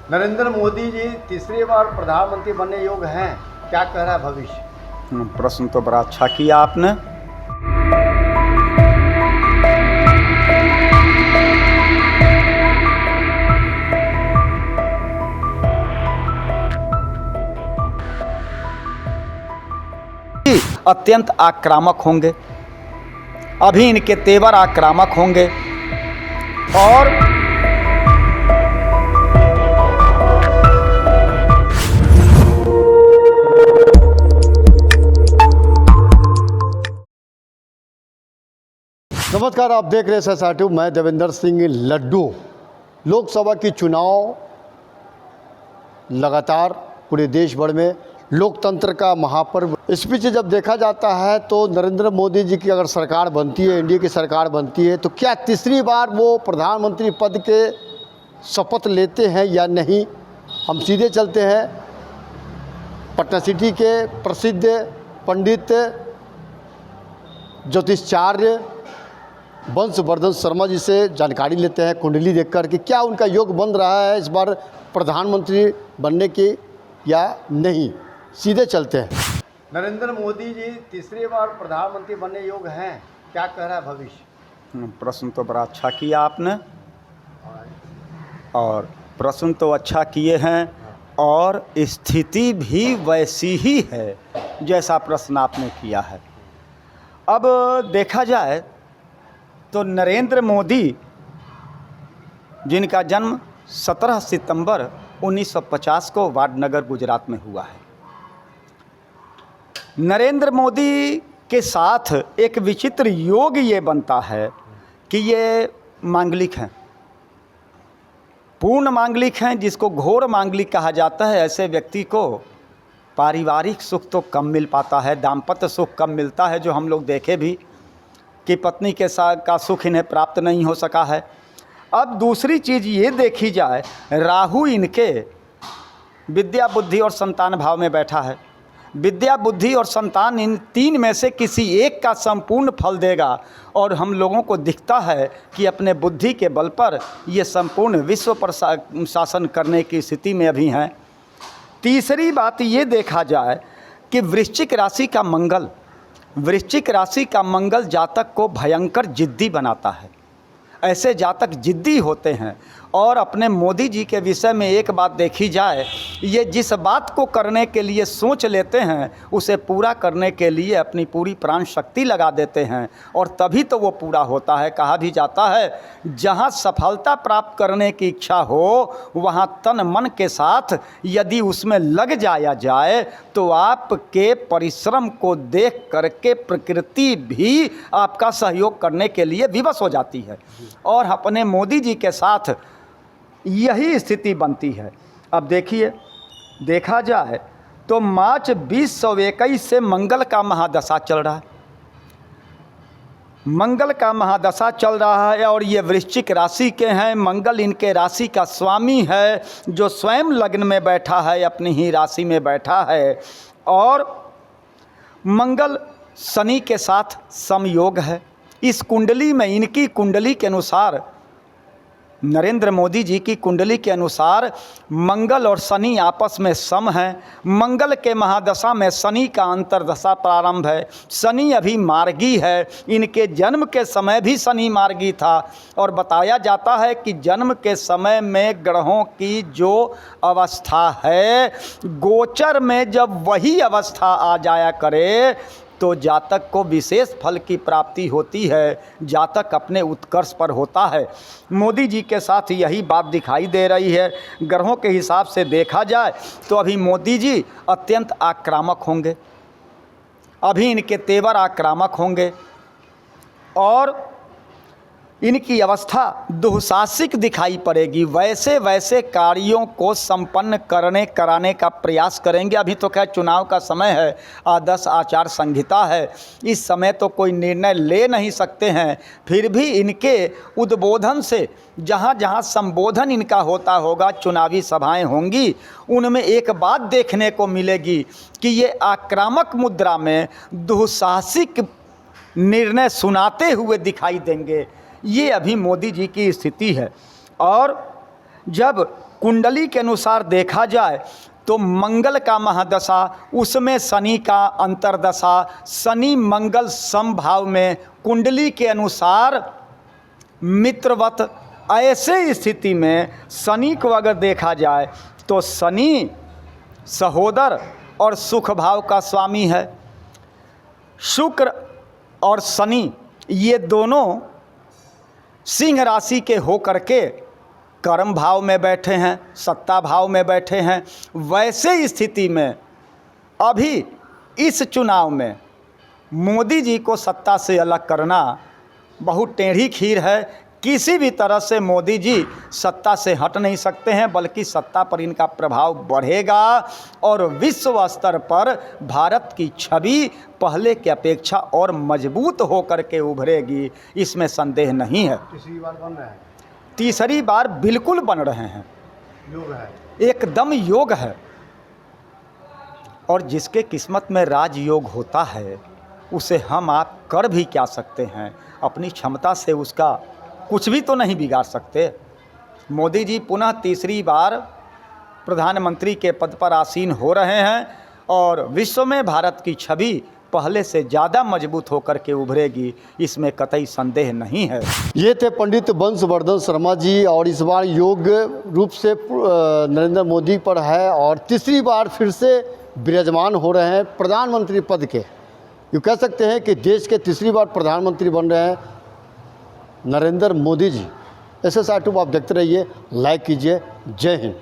नरेंद्र मोदी जी तीसरी बार प्रधानमंत्री बनने योग्य हैं, क्या कह रहा है भविष्य? प्रश्न तो बड़ा अच्छा किया आपने। अत्यंत आक्रामक होंगे, अभी इनके तेवर आक्रामक होंगे और नमस्कार, आप देख रहे हैं SRTU। मैं देवेंद्र सिंह लड्डू। लोकसभा की चुनाव लगातार पूरे देश भर में लोकतंत्र का महापर्व। इस बीच जब देखा जाता है तो नरेंद्र मोदी जी की अगर सरकार बनती है, एनडीए की सरकार बनती है, तो क्या तीसरी बार वो प्रधानमंत्री पद के शपथ लेते हैं या नहीं? हम सीधे चलते हैं पटना सिटी के प्रसिद्ध पंडित ज्योतिषाचार्य वंशवर्धन शर्मा जी से जानकारी लेते हैं, कुंडली देखकर कि क्या उनका योग बन रहा है इस बार प्रधानमंत्री बनने की या नहीं। सीधे चलते हैं। नरेंद्र मोदी जी तीसरी बार प्रधानमंत्री बनने योग्य हैं, क्या कह रहा है भविष्य? प्रश्न तो बड़ा अच्छा किया आपने और प्रश्न तो अच्छा किए हैं और स्थिति भी वैसी ही है जैसा प्रश्न आपने किया है। अब देखा जाए तो नरेंद्र मोदी जिनका जन्म 17 सितंबर 1950 को वाडनगर गुजरात में हुआ है। नरेंद्र मोदी के साथ एक विचित्र योग ये बनता है कि ये मांगलिक हैं, पूर्ण मांगलिक हैं, जिसको घोर मांगलिक कहा जाता है। ऐसे व्यक्ति को पारिवारिक सुख तो कम मिल पाता है, दाम्पत्य सुख कम मिलता है, जो हम लोग देखे भी कि पत्नी के साथ का सुख इन्हें प्राप्त नहीं हो सका है। अब दूसरी चीज़ ये देखी जाए, राहु इनके विद्या बुद्धि और संतान भाव में बैठा है। विद्या बुद्धि और संतान इन तीन में से किसी एक का संपूर्ण फल देगा और हम लोगों को दिखता है कि अपने बुद्धि के बल पर ये संपूर्ण विश्व पर शासन करने की स्थिति में अभी हैं। तीसरी बात ये देखा जाए कि वृश्चिक राशि का मंगल जातक को भयंकर जिद्दी बनाता है। ऐसे जातक जिद्दी होते हैं और अपने मोदी जी के विषय में एक बात देखी जाए, ये जिस बात को करने के लिए सोच लेते हैं उसे पूरा करने के लिए अपनी पूरी प्राण शक्ति लगा देते हैं और तभी तो वो पूरा होता है। कहा भी जाता है, जहाँ सफलता प्राप्त करने की इच्छा हो वहाँ तन मन के साथ यदि उसमें लग जाया जाए तो आपके परिश्रम को देख करके प्रकृति भी आपका सहयोग करने के लिए विवश हो जाती है और अपने मोदी जी के साथ यही स्थिति बनती है। अब देखिए, देखा जाए तो मार्च 2021 से मंगल का महादशा चल रहा है। मंगल का महादशा चल रहा है और ये वृश्चिक राशि के हैं। मंगल इनके राशि का स्वामी है जो स्वयं लग्न में बैठा है, अपनी ही राशि में बैठा है और मंगल शनि के साथ समयोग है। इस कुंडली में, इनकी कुंडली के अनुसार, नरेंद्र मोदी जी की कुंडली के अनुसार मंगल और शनि आपस में सम हैं। मंगल के महादशा में शनि का अंतर्दशा प्रारंभ है। शनि अभी मार्गी है। इनके जन्म के समय भी शनि मार्गी था और बताया जाता है कि जन्म के समय में ग्रहों की जो अवस्था है, गोचर में जब वही अवस्था आ जाया करे तो जातक को विशेष फल की प्राप्ति होती है, जातक अपने उत्कर्ष पर होता है। मोदी जी के साथ यही बात दिखाई दे रही है। ग्रहों के हिसाब से देखा जाए तो अभी मोदी जी अत्यंत आक्रामक होंगे, अभी इनके तेवर आक्रामक होंगे और इनकी अवस्था दुस्साहसिक दिखाई पड़ेगी। वैसे वैसे कार्यों को संपन्न कराने का प्रयास करेंगे। अभी तो खैर चुनाव का समय है, आदर्श आचार संहिता है, इस समय तो कोई निर्णय ले नहीं सकते हैं। फिर भी इनके उद्बोधन से जहाँ जहाँ संबोधन इनका होता होगा, चुनावी सभाएं होंगी, उनमें एक बात देखने को मिलेगी कि ये आक्रामक मुद्रा में दुस्साहसिक निर्णय सुनाते हुए दिखाई देंगे। ये अभी मोदी जी की स्थिति है। और जब कुंडली के अनुसार देखा जाए तो मंगल का महादशा, उसमें शनि का अंतरदशा, शनि मंगल समभाव में कुंडली के अनुसार मित्रवत, ऐसे स्थिति में शनि को अगर देखा जाए तो शनि सहोदर और सुख भाव का स्वामी है। शुक्र और शनि ये दोनों सिंह राशि के होकर के कर्म भाव में बैठे हैं, सत्ता भाव में बैठे हैं। वैसे स्थिति में अभी इस चुनाव में मोदी जी को सत्ता से अलग करना बहुत टेढ़ी खीर है। किसी भी तरह से मोदी जी सत्ता से हट नहीं सकते हैं, बल्कि सत्ता पर इनका प्रभाव बढ़ेगा और विश्व स्तर पर भारत की छवि पहले की अपेक्षा और मजबूत होकर के उभरेगी, इसमें संदेह नहीं है। तीसरी बार बन रहा है, तीसरी बार बिल्कुल बन रहे हैं, योग है, एकदम योग है। और जिसके किस्मत में राजयोग होता है उसे हम आप कर भी क्या सकते हैं, अपनी क्षमता से उसका कुछ भी तो नहीं बिगाड़ सकते। मोदी जी पुनः तीसरी बार प्रधानमंत्री के पद पर आसीन हो रहे हैं और विश्व में भारत की छवि पहले से ज़्यादा मजबूत होकर के उभरेगी, इसमें कतई संदेह नहीं है। ये थे पंडित वंशवर्धन शर्मा जी, और इस बार योग रूप से नरेंद्र मोदी पर है और तीसरी बार फिर से विराजमान हो रहे हैं प्रधानमंत्री पद के। यूँ कह सकते हैं कि देश के तीसरी बार प्रधानमंत्री बन रहे हैं नरेंद्र मोदी जी। SSR 2 आप देखते रहिए, लाइक कीजिए। जय हिंद।